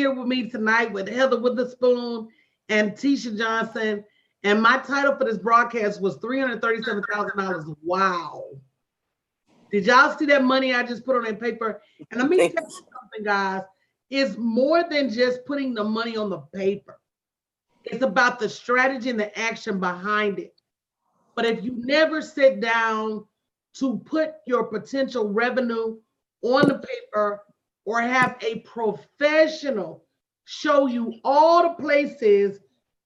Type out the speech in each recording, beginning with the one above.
here with me tonight with Heather Witherspoon and Tisha Johnson. And my title for this broadcast was $337,000. Wow. Did y'all see that money I just put on that paper? And let me tell you something, guys. It's more than just putting the money on the paper. It's about the strategy and the action behind it. But if you never sit down to put your potential revenue on the paper or have a professional show you all the places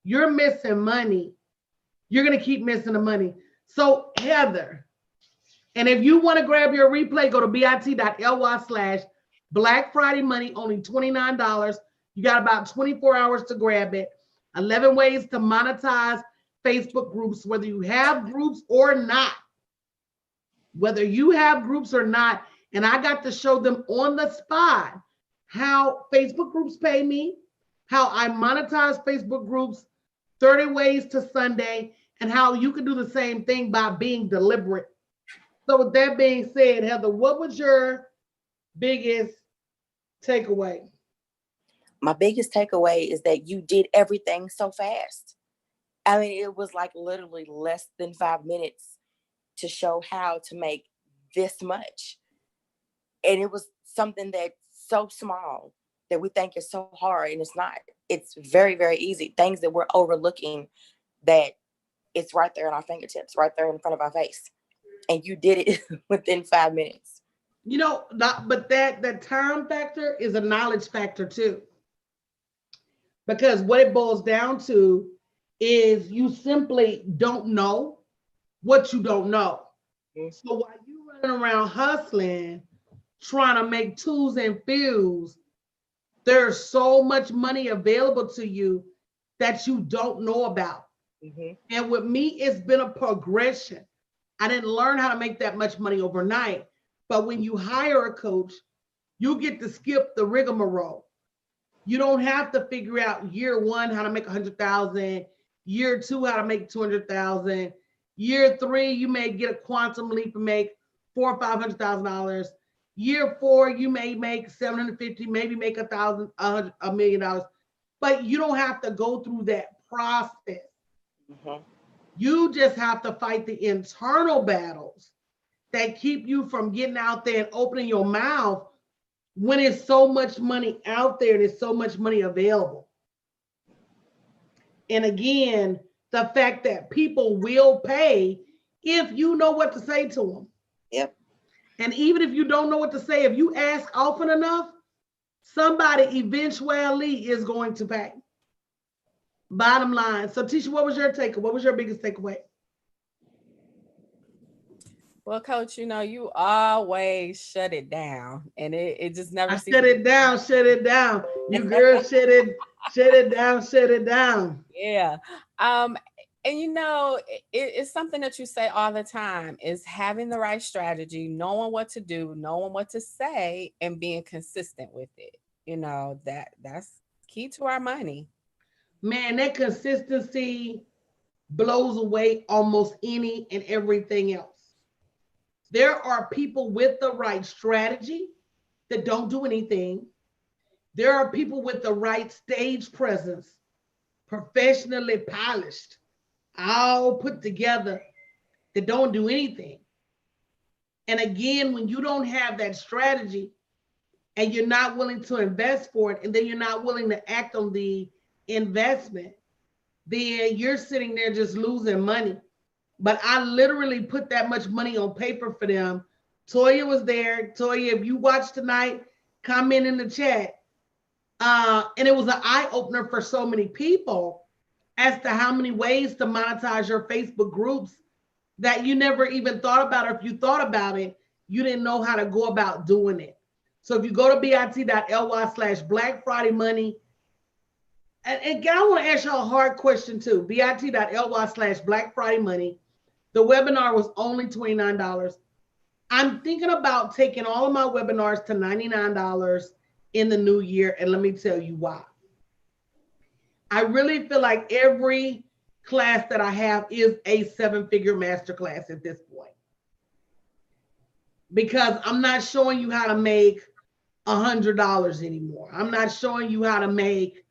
you're missing money, you're going to keep missing the money. So, Heather, and if you want to grab your replay, go to bit.ly/Black Friday Money, only $29. You got about 24 hours to grab it. 11 ways to monetize Facebook groups, whether you have groups or not. Whether you have groups or not. And I got to show them on the spot how Facebook groups pay me, how I monetize Facebook groups, 30 ways to Sunday, and how you can do the same thing by being deliberate. So with that being said, Heather, what was your biggest takeaway? My biggest takeaway is that you did everything so fast. I mean, it was like literally less than 5 minutes to show how to make this much. And it was something that's so small that we think is so hard, and it's not. It's very, very easy. Things that we're overlooking, that it's right there in our fingertips, right there in front of our face. And you did it within 5 minutes. You know, but that time factor is a knowledge factor too. Because what it boils down to is you simply don't know what you don't know. Mm-hmm. So while you running around hustling, trying to make twos and fews, there's so much money available to you that you don't know about. Mm-hmm. And with me, it's been a progression. I didn't learn how to make that much money overnight. But when you hire a coach, you get to skip the rigmarole. You don't have to figure out year one how to make 100,000, year two how to make 200,000, year three you may get a quantum leap and make $400,000 or $500,000. Year four you may make 750, maybe make $1 million. But you don't have to go through that process. Mm-hmm. You just have to fight the internal battles that keep you from getting out there and opening your mouth when there's so much money out there, there's so much money available. And again, the fact that people will pay if you know what to say to them. Yep. And even if you don't know what to say, if you ask often enough, somebody eventually is going to pay. Bottom line. So Tisha, what was your takeaway? What was your biggest takeaway? Well, Coach, you know, you always shut it down, and it just never. Shut it down. You girl, shut it down. Yeah. And you know, it's something that you say all the time, is having the right strategy, knowing what to do, knowing what to say, and being consistent with it. You know, that's key to our money. Man, that consistency blows away almost any and everything else. There are people with the right strategy that don't do anything. There are people with the right stage presence, professionally polished, all put together, that don't do anything. And again, when you don't have that strategy and you're not willing to invest for it, and then you're not willing to act on the investment, then you're sitting there just losing money. But I literally put that much money on paper for them. Toya was there. Toya, if you watch tonight, comment in the chat. And it was an eye-opener for so many people as to how many ways to monetize your Facebook groups that you never even thought about, or if you thought about it, you didn't know how to go about doing it. So if you go to bit.ly/Black Friday Money, and I want to ask y'all a hard question too, bit.ly/Black Friday Money. The webinar was only $29. I'm thinking about taking all of my webinars to $99 in the new year, and let me tell you why. I really feel like every class that I have is a seven-figure masterclass at this point, because I'm not showing you how to make $100 anymore. I'm not showing you how to make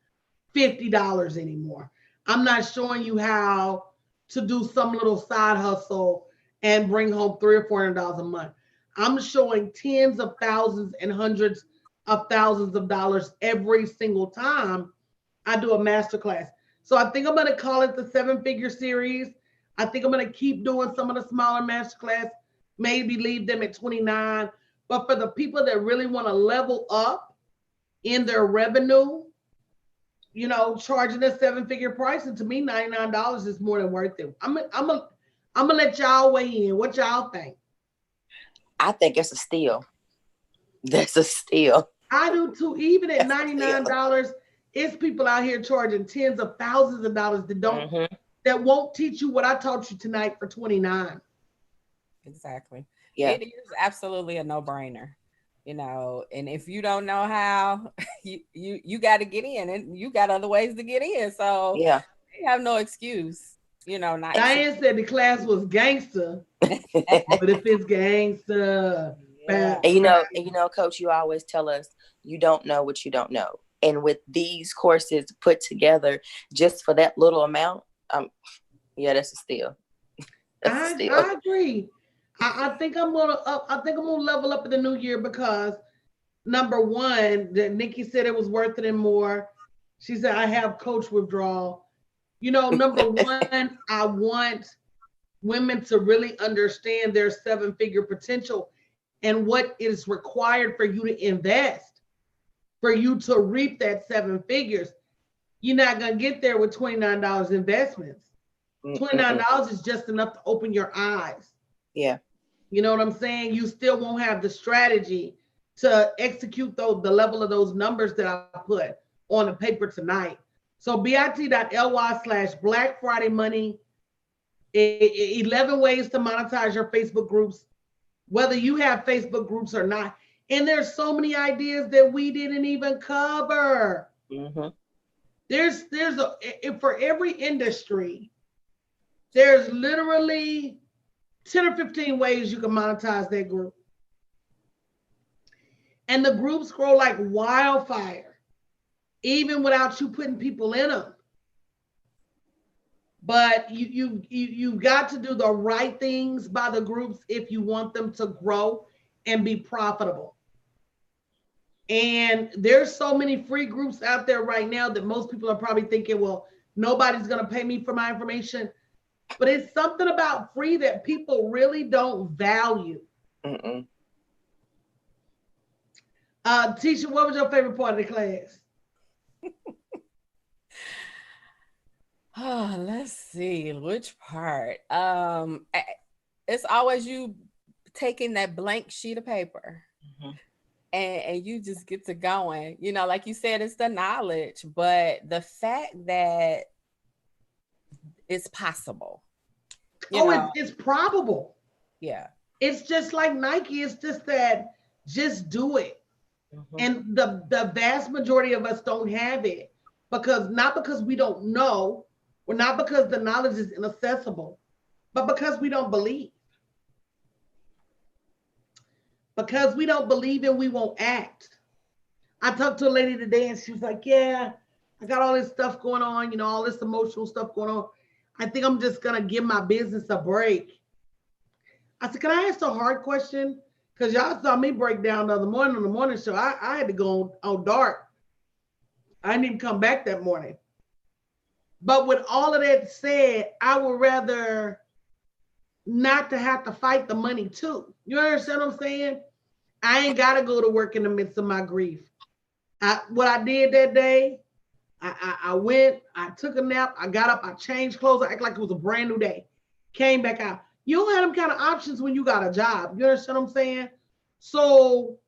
$50 anymore. I'm not showing you how to do some little side hustle and bring home $300 or $400 a month. I'm showing tens of thousands and hundreds of thousands of dollars every single time I do a masterclass. So I think I'm going to call it the 7-figure series. I think I'm going to keep doing some of the smaller masterclass, maybe leave them at 29. But for the people that really want to level up in their revenue, you know, charging a 7-figure price, and to me, $99 is more than worth it. I'm gonna let y'all weigh in. What y'all think? I think it's a steal. That's a steal. I do too. Even at $99, it's people out here charging tens of thousands of dollars that don't that won't teach you what I taught you tonight for 29. Exactly. Yeah. It is absolutely a no-brainer, you know, and if you don't know how, you got to get in, and you got other ways to get in. So yeah, you have no excuse, you know, not. Diane said the class was gangster, but if it's gangster, Yeah. and you know, Coach, you always tell us you don't know what you don't know. And with these courses put together just for that little amount, yeah, that's a steal. I agree. I think I'm gonna level up in the new year because number one, that Nikki said it was worth it and more. She said I have coach withdrawal. You know, number one, I want women to really understand their 7-figure potential and what is required for you to invest, for you to reap that 7 figures. You're not gonna get there with $29 investments. $29 is just enough to open your eyes. Yeah. You know what I'm saying? You still won't have the strategy to execute the level of those numbers that I put on the paper tonight. So bit.ly/Black Friday Money, 11 ways to monetize your Facebook groups, whether you have Facebook groups or not. And there's so many ideas that we didn't even cover. There's for every industry, there's literally 10 or 15 ways you can monetize that group. And the groups grow like wildfire, even without you putting people in them. But you've got to do the right things by the groups if you want them to grow and be profitable. And there's so many free groups out there right now that most people are probably thinking, well, nobody's going to pay me for my information. But it's something about free that people really don't value. Tisha, what was your favorite part of the class? Oh, let's see which part. It's always you taking that blank sheet of paper and you just get to going. You know, like you said, it's the knowledge, but the fact that it's possible. It's probable. Yeah. It's just like Nike. It's just that, just do it. And the vast majority of us don't have it not because we don't know, or not because the knowledge is inaccessible, but because we don't believe. Because we don't believe and we won't act. I talked to a lady today and she was like, yeah, I got all this stuff going on, you know, all this emotional stuff going on. I think I'm just going to give my business a break. I said, can I ask a hard question? Because y'all saw me break down the other morning on the morning show. I had to go on dark. I didn't even come back that morning. But with all of that said, I would rather not to have to fight the money too. You understand what I'm saying? I ain't got to go to work in the midst of my grief. What I did that day, I went, I took a nap, I got up, I changed clothes, I act like it was a brand new day. Came back out. You don't have them kind of options when you got a job. You understand what I'm saying? So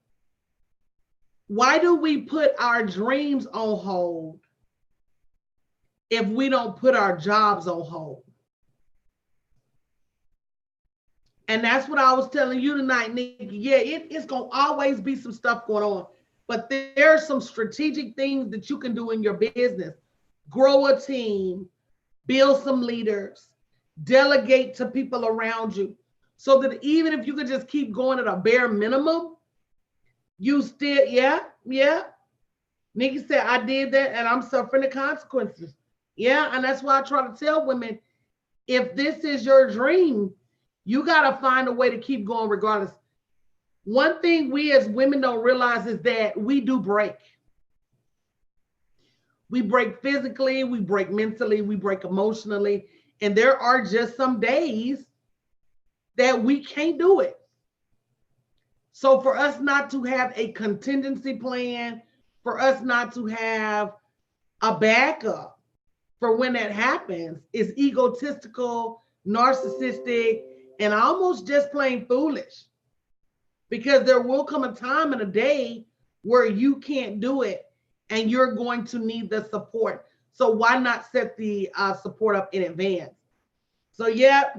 why do we put our dreams on hold if we don't put our jobs on hold? And that's what I was telling you tonight, Nikki. Yeah, it's going to always be some stuff going on. But there are some strategic things that you can do in your business. Grow a team, build some leaders, delegate to people around you, so that even if you could just keep going at a bare minimum, You still, yeah. Nikki said, I did that and I'm suffering the consequences. Yeah, and that's why I try to tell women, if this is your dream, you got to find a way to keep going regardless. One thing we as women don't realize is that we do break. We break physically, we break mentally, we break emotionally. And there are just some days that we can't do it. So for us not to have a contingency plan, for us not to have a backup for when that happens is egotistical, narcissistic, and almost just plain foolish. Because there will come a time and a day where you can't do it and you're going to need the support. So why not set the support up in advance? So yeah,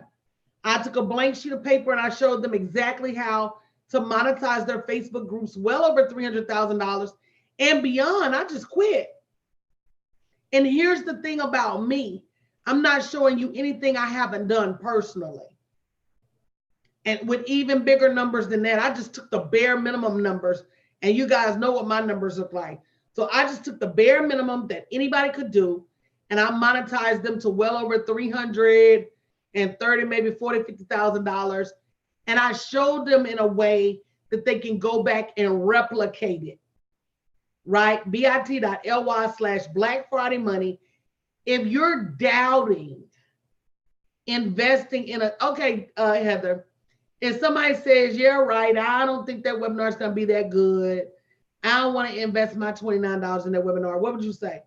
I took a blank sheet of paper and I showed them exactly how to monetize their Facebook groups, well over $300,000 and beyond. I just quit. And here's the thing about me. I'm not showing you anything I haven't done personally. And with even bigger numbers than that, I just took the bare minimum numbers, and you guys know what my numbers look like. So I just took the bare minimum that anybody could do, and I monetized them to well over $330,000, maybe $40,000, $50,000. And I showed them in a way that they can go back and replicate it, right? bit.ly/Black Friday Money. If you're doubting investing in Heather, if somebody says, yeah, right, I don't think that webinar is going to be that good, I don't want to invest my $29 in that webinar, what would you say?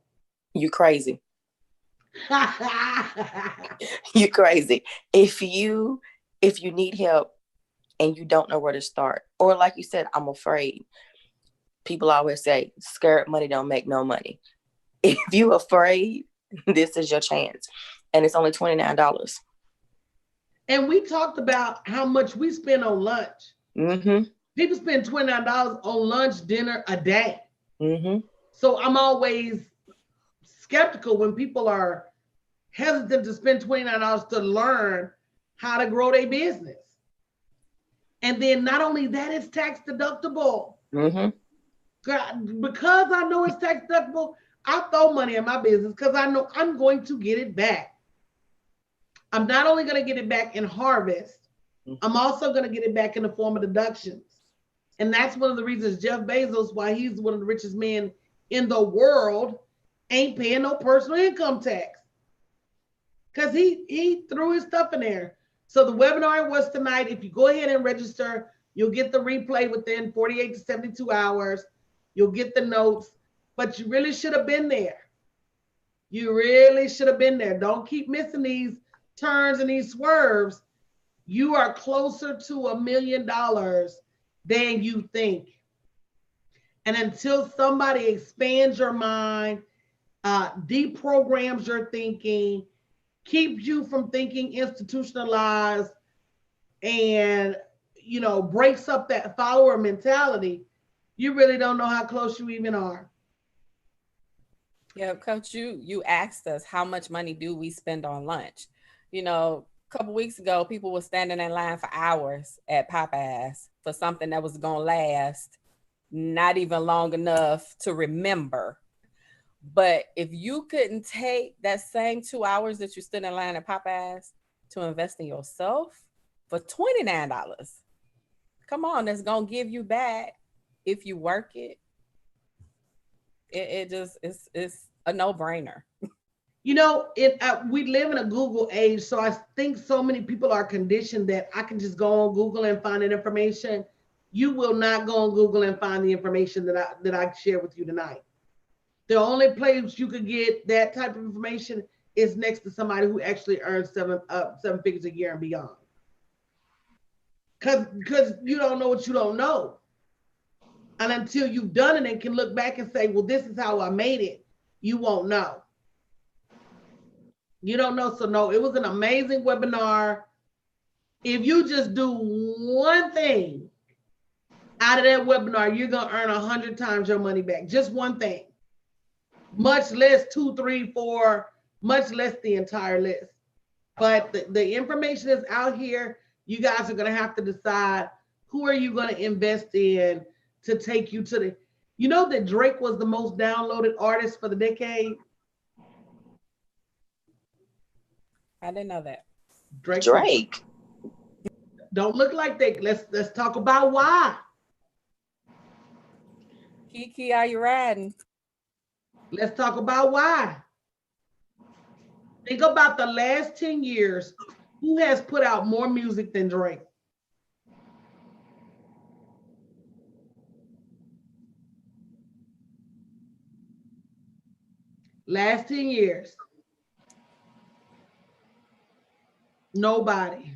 You crazy. You crazy. If you need help and you don't know where to start, or like you said, I'm afraid. People always say, scared money don't make no money. If you afraid, this is your chance. And it's only $29. And we talked about how much we spend on lunch. Mm-hmm. People spend $29 on lunch, dinner a day. Mm-hmm. So I'm always skeptical when people are hesitant to spend $29 to learn how to grow their business. And then not only that, it's tax deductible. Mm-hmm. Because I know it's tax deductible, I throw money in my business because I know I'm going to get it back. I'm not only going to get it back in harvest, I'm also going to get it back in the form of deductions. And that's one of the reasons Jeff Bezos, why he's one of the richest men in the world, ain't paying no personal income tax. Because he threw his stuff in there. So the webinar was tonight. If you go ahead and register, you'll get the replay within 48 to 72 hours. You'll get the notes, but you really should have been there. You really should have been there. Don't keep missing these turns and these swerves. You are closer to $1 million than you think. And until somebody expands your mind, deprograms your thinking, keeps you from thinking institutionalized, and breaks up that follower mentality, you really don't know how close you even are. Yeah, Coach, you asked us how much money do we spend on lunch. A couple weeks ago, people were standing in line for hours at Popeyes for something that was going to last not even long enough to remember. But if you couldn't take that same 2 hours that you stood in line at Popeyes to invest in yourself for $29, come on, that's going to give you back if you work it. It's a no-brainer. We live in a Google age, so I think so many people are conditioned that I can just go on Google and find that information. You will not go on Google and find the information that I share with you tonight. The only place you could get that type of information is next to somebody who actually earns seven figures a year and beyond. Because you don't know what you don't know. And until you've done it and can look back and say, well, this is how I made it, you won't know. You don't know. So no, it was an amazing webinar. If you just do one thing out of that webinar, you're going to earn 100 times your money back. Just one thing. Much less 2, 3, 4, much less the entire list. But the information is out here. You guys are going to have to decide who are you going to invest in to take you to the, you know that Drake was the most downloaded artist for the decade? I didn't know that. Drake. Don't look like that. Let's talk about why. Kiki, are you riding? Let's talk about why. Think about the last 10 years. Who has put out more music than Drake? Last 10 years. Nobody.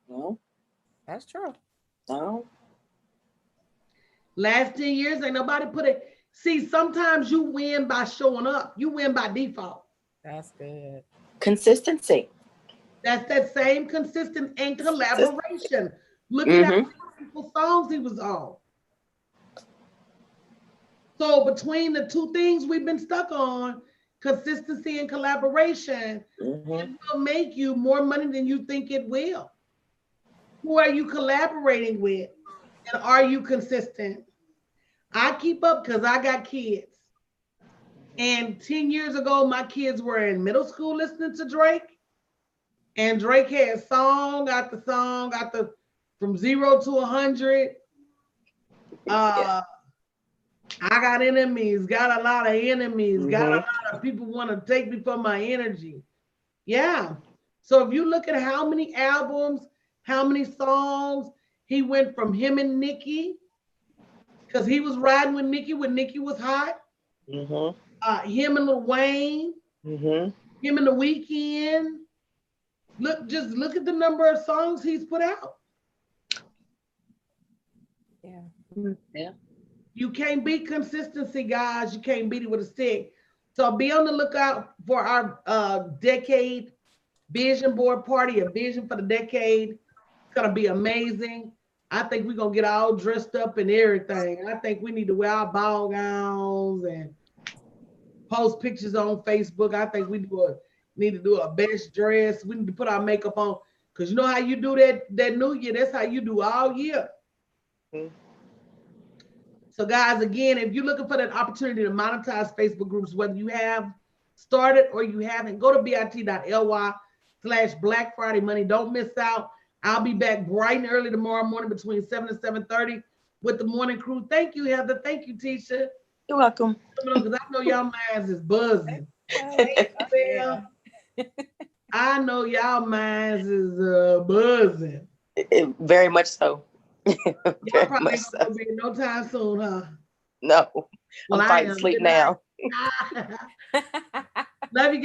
No, That's true. no. Last 10 years, ain't nobody put it. See, sometimes you win by showing up. You win by default. That's good. Consistency. That's that same consistent and collaboration. Look at how many people's songs he was on. So between the two things we've been stuck on, consistency and collaboration, it will make you more money than you think it will. Who are you collaborating with? And are you consistent? I keep up because I got kids. And 10 years ago, my kids were in middle school listening to Drake. And Drake had song after song after from 0 to 100. I got enemies, got a lot of enemies, got a lot of people want to take me for my energy. Yeah. So if you look at how many albums, how many songs, he went from him and Nicki, because he was riding with Nicki when Nicki was hot. Him and Lil Wayne, him and The Weeknd. Just look at the number of songs he's put out. Yeah. You can't beat consistency, guys. You can't beat it with a stick. So be on the lookout for our decade vision board party, a vision for the decade. It's gonna be amazing. I think we're gonna get all dressed up and everything. I think we need to wear our ball gowns and post pictures on Facebook. I think we need to do a best dress. We need to put our makeup on, because you know how you do that New Year. That's how you do all year. So guys, again, if you're looking for that opportunity to monetize Facebook groups, whether you have started or you haven't, go to bit.ly/Black Friday Money. Don't miss out. I'll be back bright and early tomorrow morning between 7 and 7:30 with the morning crew. Thank you, Heather. Thank you, Tisha. You're welcome. Because I know y'all minds is buzzing. I know y'all minds is buzzing. Very much so. Y'all probably ain't gonna be no time soon, huh? No. Well, I'm fighting sleep now. Love you guys.